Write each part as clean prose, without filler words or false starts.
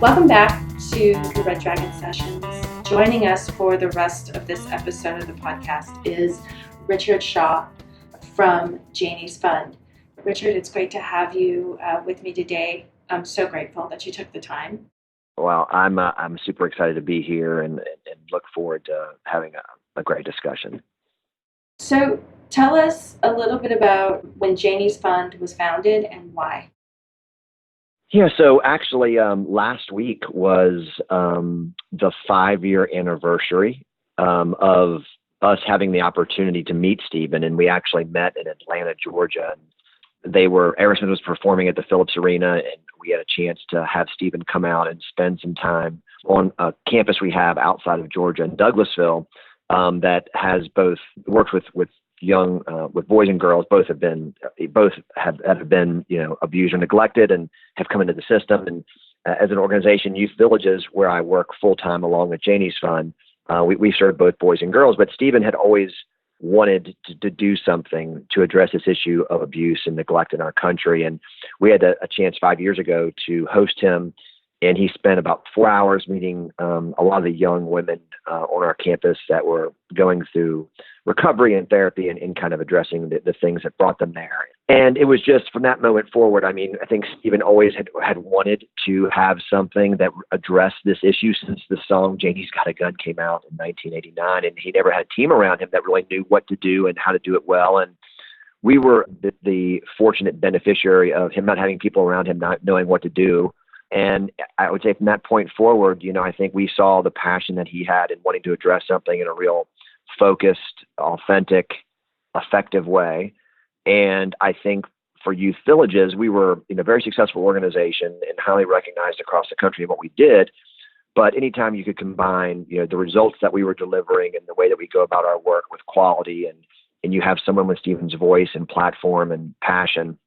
Welcome back to the Red Dragon Sessions. Joining us for the rest of this episode of the podcast is Richard Shaw from Janies Fund. Richard, it's great to have you with me today. I'm so grateful that you took the time. Well, I'm super excited to be here and look forward to having a great discussion. So tell us a little bit about when Janies Fund was founded and why. Yeah, so actually last week was the 5-year anniversary of us having the opportunity to meet Stephen, and we actually met in Atlanta, Georgia. Aerosmith was performing at the Phillips Arena, and we had a chance to have Stephen come out and spend some time on a campus we have outside of Georgia in Douglasville that has both worked with young with boys and girls. Both have been abused or neglected and have come into the system. And as an organization, Youth Villages, where I work full time along with Janies Fund, we serve both boys and girls. But Stephen had always wanted to do something to address this issue of abuse and neglect in our country. And we had a chance 5 years ago to host him, and he spent about 4 hours meeting a lot of the young women on our campus that were going through recovery and therapy and kind of addressing the things that brought them there. And it was just from that moment forward, I mean, I think Stephen always had wanted to have something that addressed this issue since the song Janie's Got a Gun came out in 1989. And he never had a team around him that really knew what to do and how to do it well. And we were the fortunate beneficiary of him not having people around him not knowing what to do. And I would say from that point forward, I think we saw the passion that he had in wanting to address something in a real focused, authentic, effective way. And I think for Youth Villages, we were a very successful organization and highly recognized across the country in what we did. But anytime you could combine, the results that we were delivering and the way that we go about our work with quality and you have someone with Stephen's voice and platform and passion,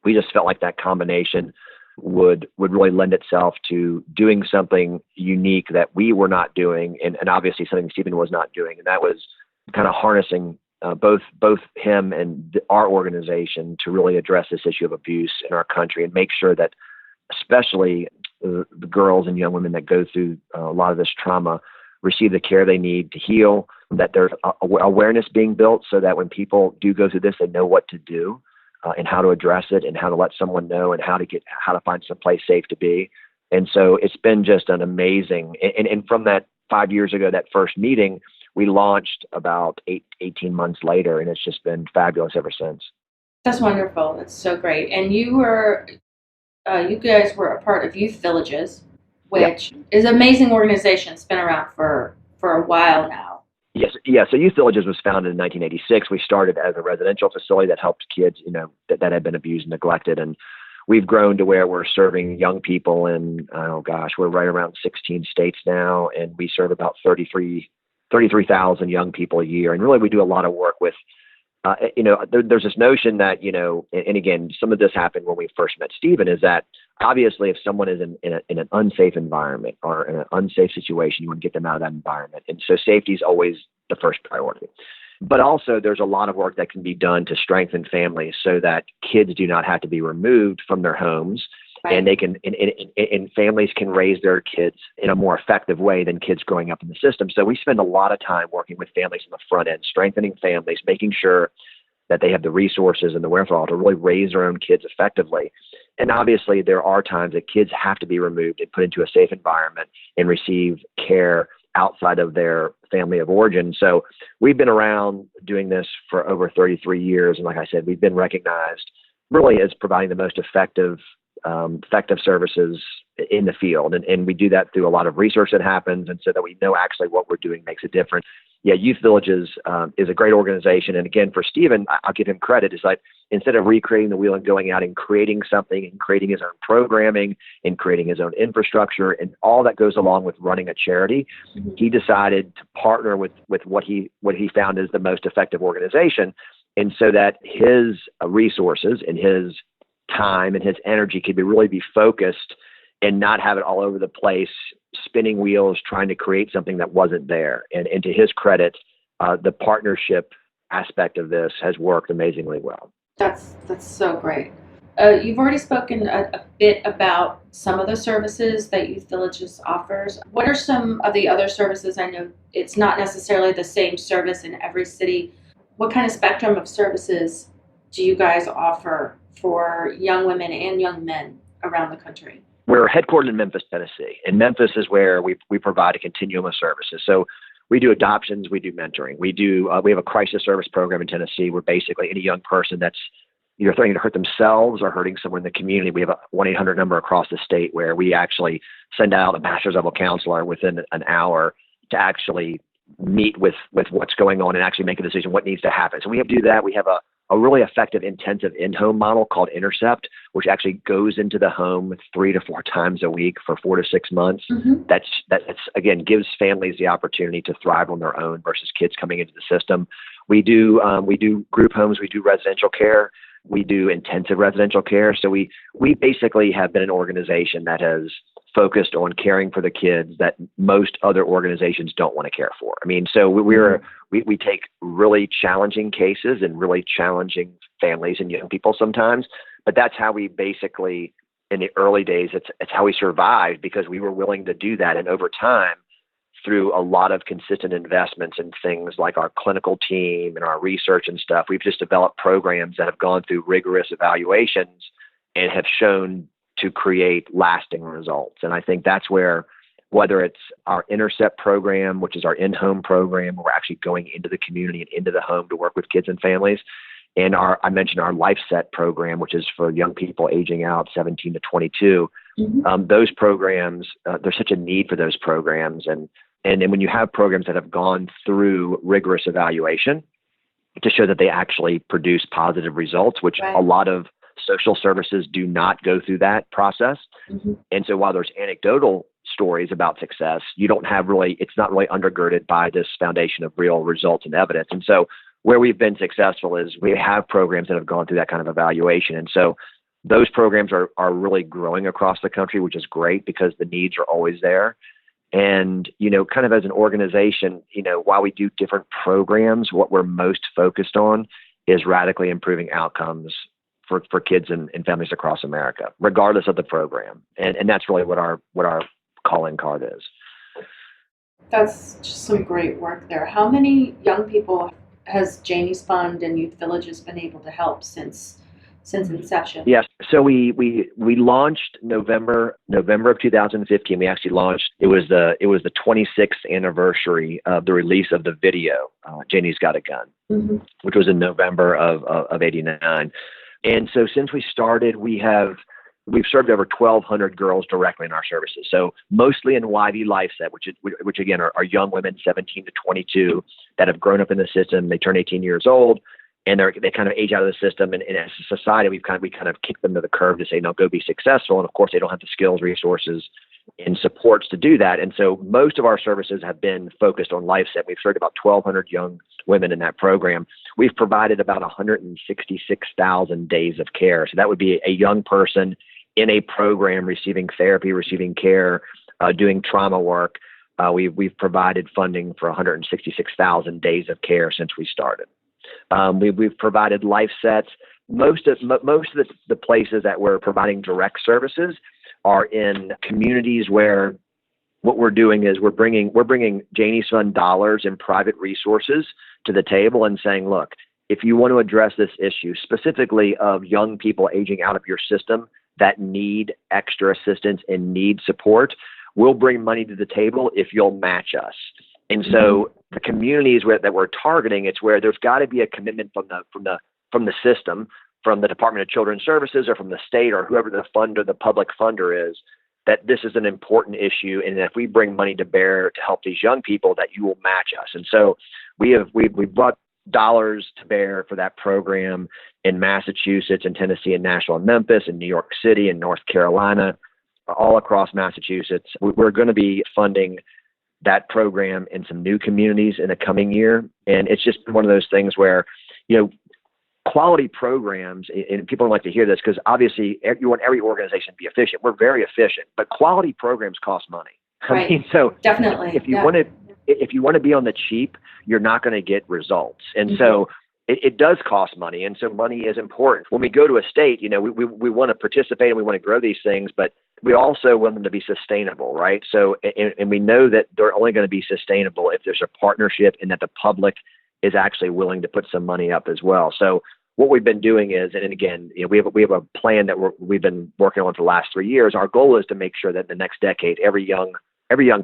we just felt like that combination would really lend itself to doing something unique that we were not doing, and obviously something Stephen was not doing. And that was kind of harnessing both him and our organization to really address this issue of abuse in our country and make sure that especially the girls and young women that go through a lot of this trauma receive the care they need to heal, that there's awareness being built so that when people do go through this, they know what to do. And how to address it and how to let someone know and how to find some place safe to be. And so it's been just an amazing, and from that 5 years ago, that first meeting, we launched about 18 months later, and it's just been fabulous ever since. That's wonderful. That's so great. And you guys were a part of Youth Villages, which is an amazing organization. It's been around for a while now. Yes. Yeah. So Youth Villages was founded in 1986. We started as a residential facility that helped kids, that had been abused and neglected. And we've grown to where we're serving young people in, we're right around 16 states now. And we serve about 33,000 young people a year. And really, we do a lot of work with, there's this notion that, and again, some of this happened when we first met Stephen, is that obviously if someone is in an unsafe environment or in an unsafe situation, you want to get them out of that environment. And so safety is always the first priority. But also there's a lot of work that can be done to strengthen families so that kids do not have to be removed from their homes. Right. And they can, and families can raise their kids in a more effective way than kids growing up in the system. So we spend a lot of time working with families on the front end, strengthening families, making sure that they have the resources and the wherewithal to really raise their own kids effectively. And obviously there are times that kids have to be removed and put into a safe environment and receive care outside of their family of origin. So we've been around doing this for over 33 years. And like I said, we've been recognized really as providing the most effective services in the field. And we do that through a lot of research that happens. And so that we know actually what we're doing makes a difference. Yeah, Youth Villages is a great organization. And again, for Stephen, I'll give him credit. It's like, instead of recreating the wheel and going out and creating something and creating his own programming and creating his own infrastructure and all that goes along with running a charity, he decided to partner with what he found is the most effective organization. And so that his resources and his time and his energy could really be focused and not have it all over the place, spinning wheels, trying to create something that wasn't there. And to his credit, the partnership aspect of this has worked amazingly well. That's so great. You've already spoken a bit about some of the services that Youth Villages offers. What are some of the other services? I know it's not necessarily the same service in every city. What kind of spectrum of services do you guys offer for young women and young men around the country? We're headquartered in Memphis, Tennessee. And Memphis is where we provide a continuum of services. So we do adoptions, we do mentoring. We have a crisis service program in Tennessee where basically any young person that's either threatening to hurt themselves or hurting someone in the community, we have a 1-800 number across the state where we actually send out a master's level counselor within an hour to actually meet with what's going on and actually make a decision what needs to happen. So we do that. We have a really effective intensive in-home model called Intercept, which actually goes into the home 3 to 4 times a week for 4 to 6 months. Mm-hmm. That's again gives families the opportunity to thrive on their own versus kids coming into the system. We do group homes, we do residential care, we do intensive residential care. So we basically have been an organization that has focused on caring for the kids that most other organizations don't want to care for. I mean, so we take really challenging cases and really challenging families and young people sometimes, but that's how we basically, in the early days, it's how we survived because we were willing to do that. And over time, through a lot of consistent investments in things like our clinical team and our research and stuff, we've just developed programs that have gone through rigorous evaluations and have shown to create lasting results. And I think that's where, whether it's our Intercept program, which is our in-home program, where we're actually going into the community and into the home to work with kids and families, and I mentioned our LifeSet program, which is for young people aging out 17 to 22. Mm-hmm. Those programs, there's such a need for those programs. And then when you have programs that have gone through rigorous evaluation to show that they actually produce positive results, which Right. a lot of social services do not go through that process. Mm-hmm. And so while there's anecdotal stories about success, it's not really undergirded by this foundation of real results and evidence. And so where we've been successful is we have programs that have gone through that kind of evaluation. And so those programs are really growing across the country, which is great because the needs are always there. And, kind of as an organization, while we do different programs, what we're most focused on is radically improving outcomes for kids and families across America, regardless of the program. And that's really what our calling card is. That's just some great work there. How many young people has Janies Fund and Youth Villages been able to help since inception? Yes. So we launched November of 2015. We actually launched. It was the 26th anniversary of the release of the video, Janie's Got a Gun, Mm-hmm. which was in November of '89. And so since we started, we've served over 1,200 girls directly in our services. So mostly in YV LifeSet, which again are young women 17 to 22 that have grown up in the system. They turn 18 years old. And they kind of age out of the system. And as a society, we kind of kick them to the curb to say, no, go be successful. And of course, they don't have the skills, resources, and supports to do that. And so most of our services have been focused on LifeSet. We've served about 1,200 young women in that program. We've provided about 166,000 days of care. So that would be a young person in a program receiving therapy, receiving care, doing trauma work. We've provided funding for 166,000 days of care since we started. We've provided LifeSets. Most of the places that we're providing direct services are in communities where what we're doing is we're bringing Janies Fund dollars and private resources to the table and saying, look, if you want to address this issue specifically of young people aging out of your system that need extra assistance and need support, we'll bring money to the table if you'll match us. And so the communities that we're targeting, it's where there's got to be a commitment from the system, from the Department of Children's Services or from the state or whoever the public funder is, that this is an important issue. And if we bring money to bear to help these young people, that you will match us. And so we've brought dollars to bear for that program in Massachusetts and Tennessee and Nashville and Memphis and New York City and North Carolina, all across Massachusetts. We're going to be funding that program in some new communities in the coming year. And it's just one of those things where, quality programs, and people don't like to hear this because obviously you want every organization to be efficient. We're very efficient, but quality programs cost money. Right. I mean, so definitely, if you want to be on the cheap, you're not going to get results. And so it does cost money. And so money is important. When we go to a state, we want to participate and we want to grow these things, but we also want them to be sustainable, right? So, and we know that they're only going to be sustainable if there's a partnership and that the public is actually willing to put some money up as well. So what we've been doing is, and again, we have a plan that we've been working on for the last 3 years. Our goal is to make sure that the next decade, every young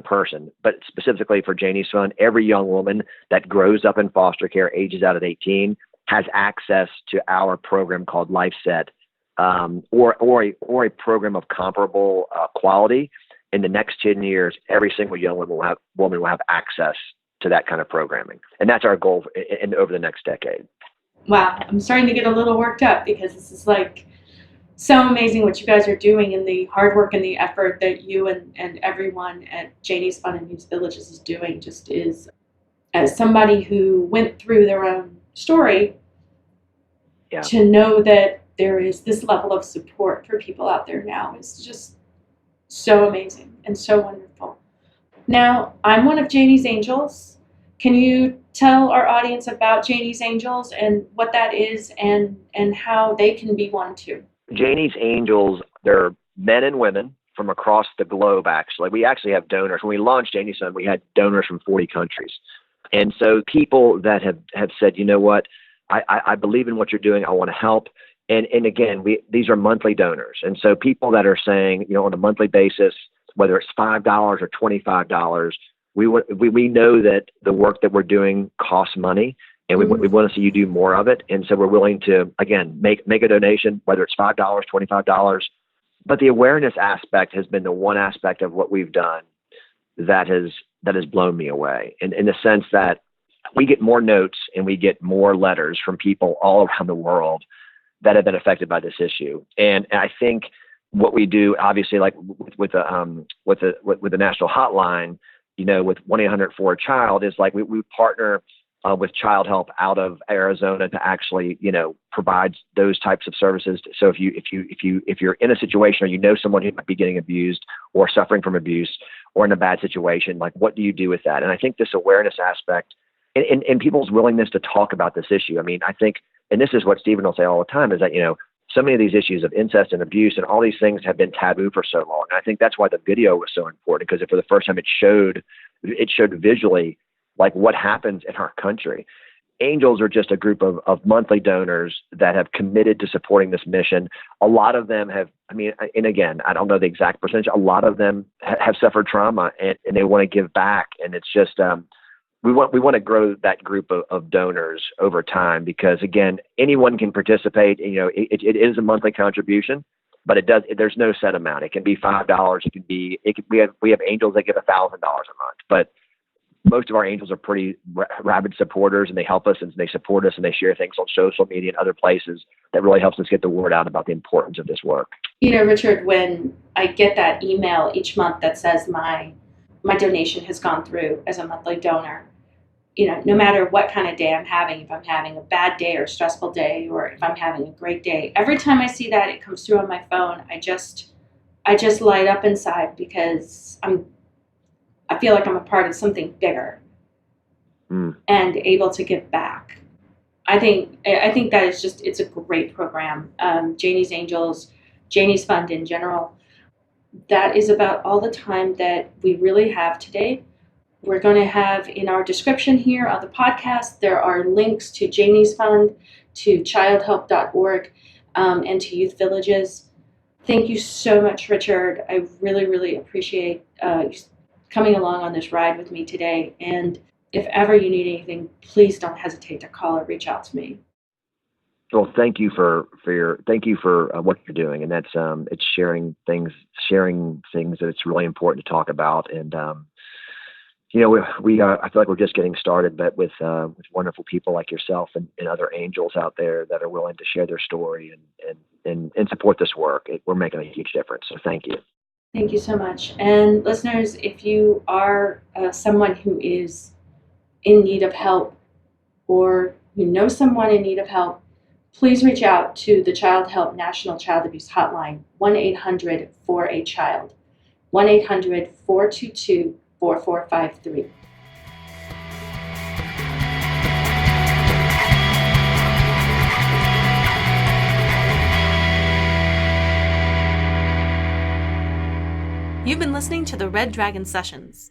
person, but specifically for Janies Fund, every young woman that grows up in foster care, ages out at 18, has access to our program called LifeSet, or a program of comparable quality. In the next 10 years, every single young woman will have access to that kind of programming, and that's our goal over the next decade. Wow, I'm starting to get a little worked up because this is like so amazing what you guys are doing, and the hard work and the effort that you and everyone at Janies Fund and Youth Villages is doing just is, as somebody who went through their own story, to know that there is this level of support for people out there now is just so amazing and so wonderful. Now, I'm one of Janies Angels. Can you tell our audience about Janies Angels and what that is and how they can be one too? Janies Angels, they're men and women from across the globe, actually. We actually have donors. When we launched Janies Fund, we had donors from 40 countries. And so people that have said, you know what, I believe in what you're doing. I want to help. And again, these are monthly donors. And so people that are saying, on a monthly basis, whether it's $5 or $25, we know that the work that we're doing costs money, and we want to see you do more of it. And so we're willing to, again, make a donation, whether it's $5, $25. But the awareness aspect has been the one aspect of what we've done that has blown me away, in the sense that we get more notes and we get more letters from people all around the world that have been affected by this issue. And I think what we do, obviously, like with the national hotline, with 1-800-4-CHILD, is like we partner with Child Help out of Arizona to actually, provide those types of services. So if you're in a situation or you know someone who might be getting abused or suffering from abuse or in a bad situation, like, what do you do with that? And I think this awareness aspect and people's willingness to talk about this issue. I mean, I think, and this is what Stephen will say all the time, is that, so many of these issues of incest and abuse and all these things have been taboo for so long. And I think that's why the video was so important, because for the first time it showed visually like what happens in our country. Angels are just a group of monthly donors that have committed to supporting this mission. A lot of them have, and again, I don't know the exact percentage, a lot of them have suffered trauma and they want to give back. And it's just, we want to grow that group of donors over time, because again, anyone can participate. It is a monthly contribution, but there's no set amount. It can be $5. We have angels that give $1,000 a month, but most of our angels are pretty rabid supporters, and they help us and they support us and they share things on social media and other places that really helps us get the word out about the importance of this work. Richard, when I get that email each month that says my donation has gone through as a monthly donor, no matter what kind of day I'm having, if I'm having a bad day or a stressful day, or if I'm having a great day, every time I see that it comes through on my phone, I just light up inside, because I feel like I'm a part of something bigger and able to give back. I think that is it's a great program. Janies Angels, Janies Fund in general, that is about all the time that we really have today. We're going to have in our description here on the podcast, there are links to Janies Fund, to childhelp.org, and to Youth Villages. Thank you so much, Richard. I really, really appreciate you coming along on this ride with me today. And if ever you need anything, please don't hesitate to call or reach out to me. Well, thank you for what you're doing, and that's it's sharing things that it's really important to talk about. And I feel like we're just getting started, but with wonderful people like yourself and other angels out there that are willing to share their story and support this work, we're making a huge difference. So thank you. Thank you so much. And listeners, if you are someone who is in need of help, or you know someone in need of help, please reach out to the Child Help National Child Abuse Hotline, 1-800-4-A-CHILD, 1-800-422-4453. You've been listening to the Red Dragon Sessions.